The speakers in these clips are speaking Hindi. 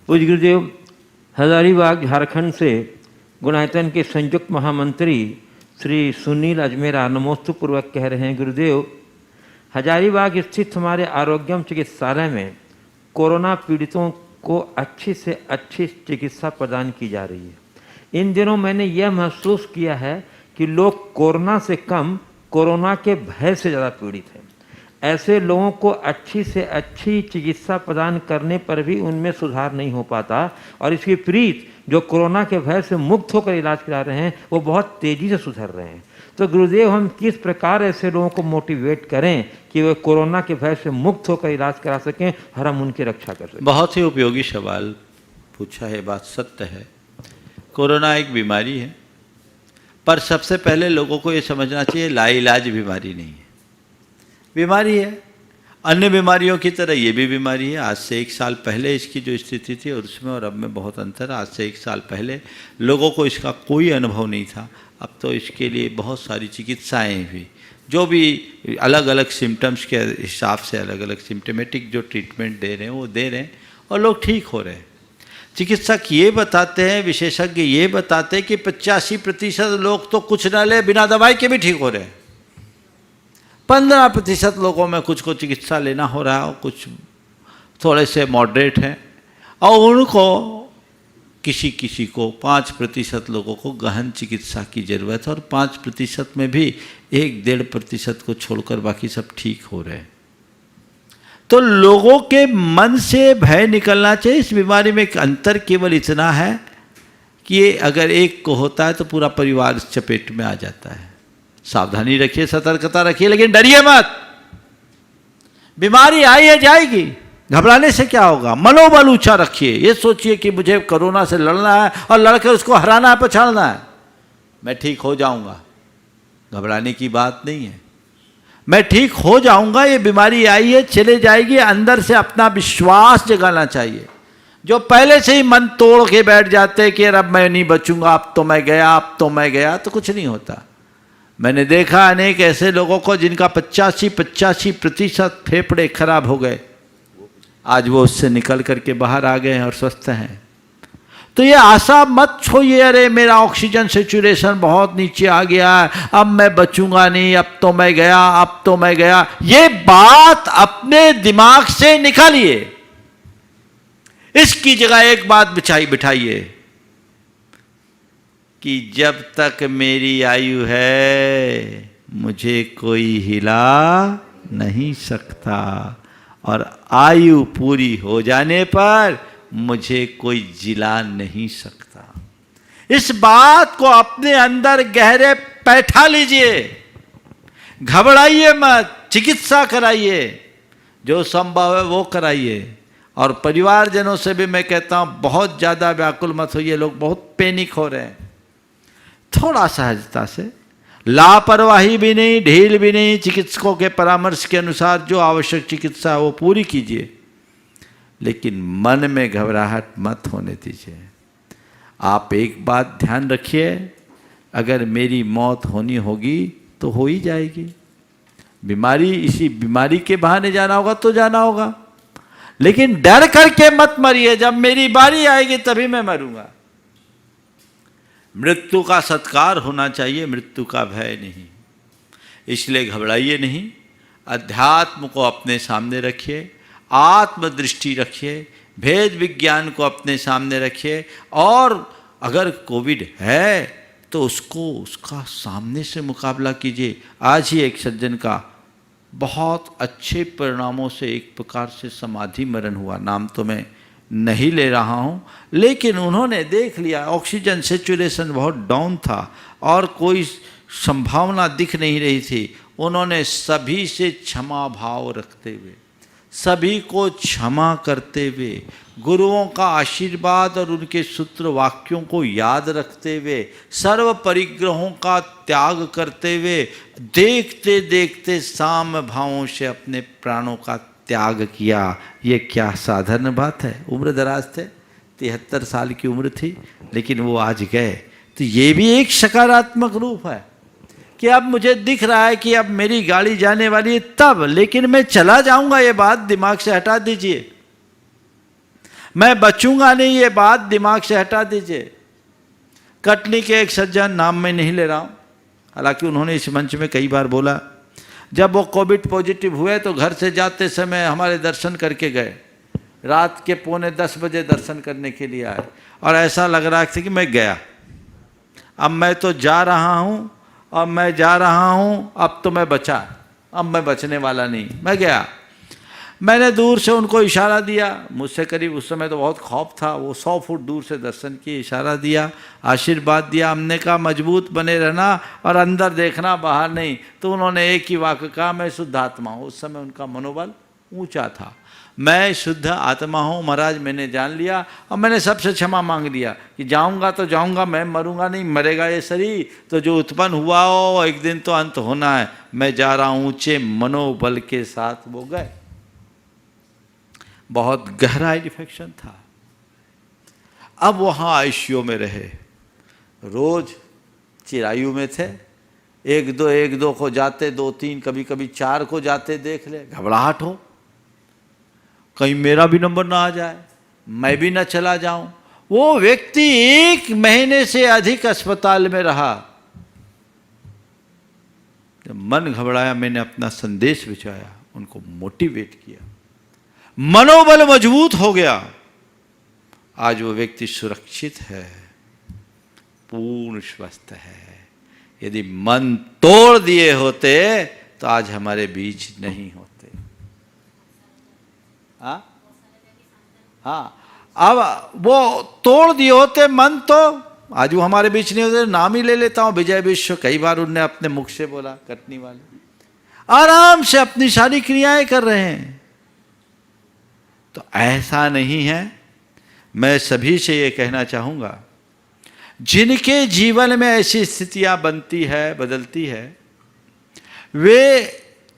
पूज्य गुरुदेव, हजारीबाग झारखंड से गुणायतन के संयुक्त महामंत्री श्री सुनील अजमेरा नमोस्तु पूर्वक कह रहे हैं, गुरुदेव हजारीबाग स्थित हमारे आरोग्यम चिकित्सालय में कोरोना पीड़ितों को अच्छी से अच्छी चिकित्सा प्रदान की जा रही है। इन दिनों मैंने यह महसूस किया है कि लोग कोरोना से कम कोरोना के भय से ज़्यादा पीड़ित हैं। ऐसे लोगों को अच्छी से अच्छी चिकित्सा प्रदान करने पर भी उनमें सुधार नहीं हो पाता और इसके विपरीत जो कोरोना के भय से मुक्त होकर इलाज करा रहे हैं वो बहुत तेज़ी से सुधर रहे हैं। तो गुरुदेव, हम किस प्रकार ऐसे लोगों को मोटिवेट करें कि वे कोरोना के भय से मुक्त होकर इलाज करा सकें और हम उनकी रक्षा कर सकें? बहुत ही उपयोगी सवाल पूछा है, बात सत्य है। कोरोना एक बीमारी है, पर सबसे पहले लोगों को ये समझना चाहिए लाइलाज बीमारी नहीं है। बीमारी है, अन्य बीमारियों की तरह ये भी बीमारी है। आज से 1 साल पहले इसकी जो स्थिति थी और उसमें और अब में बहुत अंतर है। आज से 1 साल पहले लोगों को इसका कोई अनुभव नहीं था, अब तो इसके लिए बहुत सारी चिकित्साएं भी, जो भी अलग अलग सिम्टम्स के हिसाब से अलग अलग सिम्टमेटिक जो ट्रीटमेंट दे रहे हैं वो दे रहे हैं और लोग ठीक हो रहे हैं। चिकित्सक ये बताते हैं, विशेषज्ञ ये बताते हैं कि 85% लोग तो कुछ ना ले बिना दवाई के भी ठीक हो रहे हैं। 15% लोगों में कुछ को चिकित्सा लेना हो रहा है, कुछ थोड़े से मॉडरेट हैं और उनको किसी किसी को 5% लोगों को गहन चिकित्सा की ज़रूरत है और 5% में भी 1-1.5% को छोड़कर बाकी सब ठीक हो रहे हैं। तो लोगों के मन से भय निकलना चाहिए। इस बीमारी में एक अंतर केवल इतना है कि ये अगर एक को होता है तो पूरा परिवार इस चपेट में आ जाता है। सावधानी रखिए, सतर्कता रखिए, लेकिन डरिए मत। बीमारी आई है, जाएगी, घबराने से क्या होगा। मनोबल ऊंचा रखिए, ये सोचिए कि मुझे कोरोना से लड़ना है और लड़कर उसको हराना है, पछाड़ना है। मैं ठीक हो जाऊंगा, घबराने की बात नहीं है। मैं ठीक हो जाऊंगा, ये बीमारी आई है, चले जाएगी। अंदर से अपना विश्वास जगाना चाहिए। जो पहले से ही मन तोड़ के बैठ जाते हैं कि यार अब मैं नहीं बचूंगा, अब तो मैं गया, अब तो मैं गया, तो कुछ नहीं होता। मैंने देखा अनेक ऐसे लोगों को जिनका 85% फेफड़े खराब हो गए, आज वो उससे निकल करके बाहर आ गए हैं और स्वस्थ हैं। तो ये आशा मत छोड़िए, अरे मेरा ऑक्सीजन सैचुरेशन बहुत नीचे आ गया है, अब मैं बचूंगा नहीं, अब तो मैं गया, अब तो मैं गया। ये बात अपने दिमाग से निकालिए। इसकी जगह एक बात बिठाइए कि जब तक मेरी आयु है मुझे कोई हिला नहीं सकता और आयु पूरी हो जाने पर मुझे कोई जिला नहीं सकता। इस बात को अपने अंदर गहरे बैठा लीजिए। घबराइए मत, चिकित्सा कराइए, जो संभव है वो कराइए। और परिवारजनों से भी मैं कहता हूं बहुत ज़्यादा व्याकुल मत होइए, लोग बहुत पैनिक हो रहे हैं। थोड़ा सहजता से, लापरवाही भी नहीं, ढील भी नहीं, चिकित्सकों के परामर्श के अनुसार जो आवश्यक चिकित्सा है वो पूरी कीजिए, लेकिन मन में घबराहट मत होने दीजिए। आप एक बात ध्यान रखिए, अगर मेरी मौत होनी होगी तो हो ही जाएगी। बीमारी, इसी बीमारी के बहाने जाना होगा तो जाना होगा, लेकिन डर करके मत मरिए। जब मेरी बारी आएगी तभी मैं मरूंगा। मृत्यु का सत्कार होना चाहिए, मृत्यु का भय नहीं। इसलिए घबराइए नहीं, अध्यात्म को अपने सामने रखिए, आत्मदृष्टि रखिए, भेद विज्ञान को अपने सामने रखिए और अगर कोविड है तो उसका सामने से मुकाबला कीजिए। आज ही एक सज्जन का बहुत अच्छे परिणामों से एक प्रकार से समाधि मरण हुआ, नाम तो मैं नहीं ले रहा हूँ, लेकिन उन्होंने देख लिया ऑक्सीजन सैचुरेशन बहुत डाउन था और कोई संभावना दिख नहीं रही थी। उन्होंने सभी से क्षमा भाव रखते हुए, सभी को क्षमा करते हुए, गुरुओं का आशीर्वाद और उनके सूत्र वाक्यों को याद रखते हुए, सर्व परिग्रहों का त्याग करते हुए, देखते देखते साम भावों से अपने प्राणों का त्याग किया। ये क्या साधारण बात है। उम्र दराज थे, 73 साल की उम्र थी, लेकिन वो आज गए। तो ये भी एक सकारात्मक रूप है कि अब मुझे दिख रहा है कि अब मेरी गाड़ी जाने वाली है तब, लेकिन मैं चला जाऊंगा, ये बात दिमाग से हटा दीजिए। मैं बचूंगा नहीं, ये बात दिमाग से हटा दीजिए। कटनी के एक सज्जन, नाम मैं नहीं ले रहा हूँ, हालांकि उन्होंने इस मंच में कई बार बोला, जब वो कोविड पॉजिटिव हुए तो घर से जाते समय हमारे दर्शन करके गए। रात के 9:45 बजे दर्शन करने के लिए आए और ऐसा लग रहा था कि मैं गया, अब मैं तो जा रहा हूँ, अब मैं जा रहा हूँ, अब तो मैं बचा, अब मैं बचने वाला नहीं, मैं गया। मैंने दूर से उनको इशारा दिया, मुझसे करीब उस समय तो बहुत खौफ था, वो 100 फुट दूर से दर्शन किए, इशारा दिया, आशीर्वाद दिया। हमने कहा मजबूत बने रहना और अंदर देखना, बाहर नहीं। तो उन्होंने एक ही वाक्य कहा, मैं शुद्ध आत्मा हूँ। उस समय उनका मनोबल ऊंचा था। मैं शुद्ध आत्मा हूँ महाराज, मैंने जान लिया और मैंने सबसे क्षमा मांग लिया कि जाऊँगा तो जाऊँगा, मैं मरूँगा नहीं, मरेगा ये शरीर, तो जो उत्पन्न हुआ हो एक दिन तो अंत होना है, मैं जा रहा हूँ। ऊँचे मनोबल के साथ वो गए। बहुत गहरा इन्फेक्शन था। अब वहाँ आईसीयू में रहे, रोज चिरायु में थे, एक दो को जाते, 2-3 कभी कभी 4 को जाते देख ले, घबराहट हो कहीं मेरा भी नंबर ना आ जाए, मैं भी ना चला जाऊं। वो व्यक्ति 1 महीने से अधिक अस्पताल में रहा। जब मन घबराया, मैंने अपना संदेश भिजवाया, उनको मोटिवेट किया, मनोबल मजबूत हो गया। आज वो व्यक्ति सुरक्षित है, पूर्ण स्वस्थ है। यदि मन तोड़ दिए होते तो आज हमारे बीच नहीं होते। हाँ, अब वो तोड़ दिए होते मन तो आज वो हमारे बीच नहीं होते। नाम ही ले लेता हूं, विजय विश्व, कई बार उनने अपने मुख से बोला, कटनी वाले आराम से अपनी सारी क्रियाएं कर रहे हैं। तो ऐसा नहीं है। मैं सभी से ये कहना चाहूँगा, जिनके जीवन में ऐसी स्थितियाँ बनती है, बदलती है, वे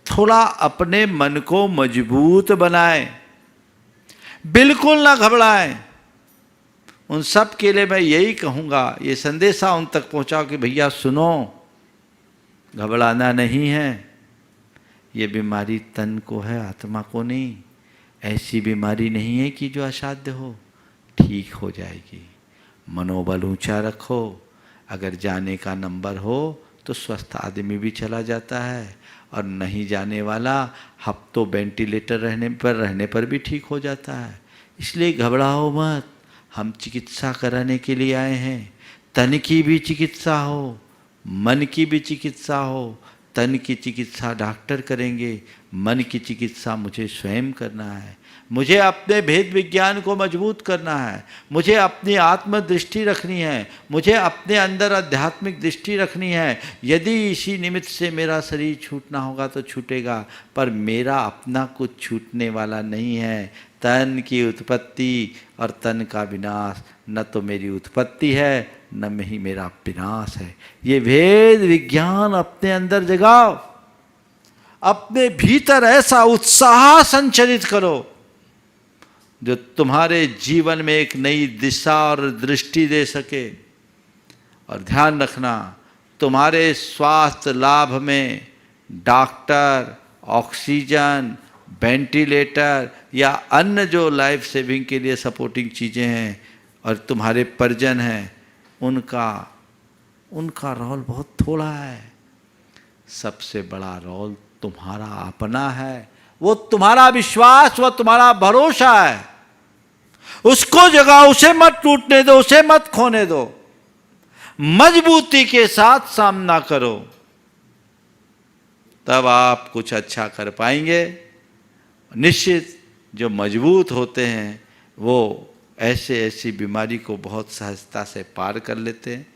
थोड़ा अपने मन को मजबूत बनाएं, बिल्कुल ना घबराएं। उन सब के लिए मैं यही कहूँगा, ये संदेशा उन तक पहुँचाओ कि भैया सुनो, घबराना नहीं है। ये बीमारी तन को है, आत्मा को नहीं। ऐसी बीमारी नहीं है कि जो असाध्य हो, ठीक हो जाएगी। मनोबल ऊंचा रखो। अगर जाने का नंबर हो तो स्वस्थ आदमी भी चला जाता है, और नहीं जाने वाला हफ्तों वेंटिलेटर रहने पर भी ठीक हो जाता है। इसलिए घबराओ मत, हम चिकित्सा कराने के लिए आए हैं। तन की भी चिकित्सा हो, मन की भी चिकित्सा हो। तन की चिकित्सा डॉक्टर करेंगे, मन की चिकित्सा मुझे स्वयं करना है। मुझे अपने भेद विज्ञान को मजबूत करना है, मुझे अपनी आत्मदृष्टि रखनी है, मुझे अपने अंदर आध्यात्मिक दृष्टि रखनी है। यदि इसी निमित्त से मेरा शरीर छूटना होगा तो छूटेगा, पर मेरा अपना कुछ छूटने वाला नहीं है। तन की उत्पत्ति और तन का विनाश, न तो मेरी उत्पत्ति है न ही मेरा विनाश है। ये भेद विज्ञान अपने अंदर जगाओ, अपने भीतर ऐसा उत्साह संचरित करो जो तुम्हारे जीवन में एक नई दिशा और दृष्टि दे सके। और ध्यान रखना, तुम्हारे स्वास्थ्य लाभ में डॉक्टर, ऑक्सीजन, वेंटिलेटर या अन्य जो लाइफ सेविंग के लिए सपोर्टिंग चीज़ें हैं और तुम्हारे परिजन हैं, उनका रोल बहुत थोड़ा है। सबसे बड़ा रोल तुम्हारा अपना है। वो तुम्हारा विश्वास, वो तुम्हारा भरोसा है। उसको जगाओ, उसे मत टूटने दो, उसे मत खोने दो। मजबूती के साथ सामना करो, तब आप कुछ अच्छा कर पाएंगे। निश्चित जो मजबूत होते हैं वो ऐसी बीमारी को बहुत सहजता से पार कर लेते हैं।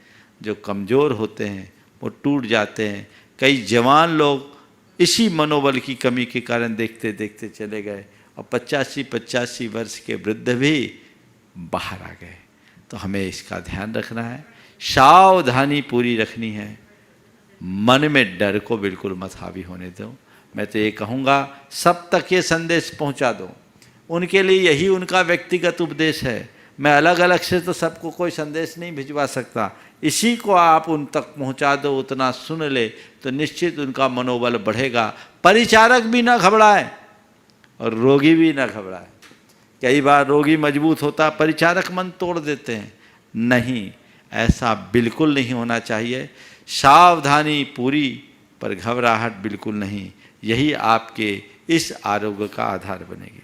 जो कमज़ोर होते हैं वो टूट जाते हैं। कई जवान लोग इसी मनोबल की कमी के कारण देखते देखते चले गए, और 85 वर्ष के वृद्ध भी बाहर आ गए। तो हमें इसका ध्यान रखना है, सावधानी पूरी रखनी है। मन में डर को बिल्कुल मत हावी होने दो। मैं तो ये कहूँगा, सब तक ये संदेश पहुँचा दो। उनके लिए यही उनका व्यक्तिगत उपदेश है। मैं अलग अलग से तो सबको कोई संदेश नहीं भिजवा सकता। इसी को आप उन तक पहुंचा दो, उतना सुन ले तो निश्चित उनका मनोबल बढ़ेगा। परिचारक भी ना घबराए और रोगी भी ना घबराए। कई बार रोगी मजबूत होता, परिचारक मन तोड़ देते हैं। नहीं, ऐसा बिल्कुल नहीं होना चाहिए। सावधानी पूरी, पर घबराहट बिल्कुल नहीं। यही आपके इस आरोग्य का आधार बनेगी।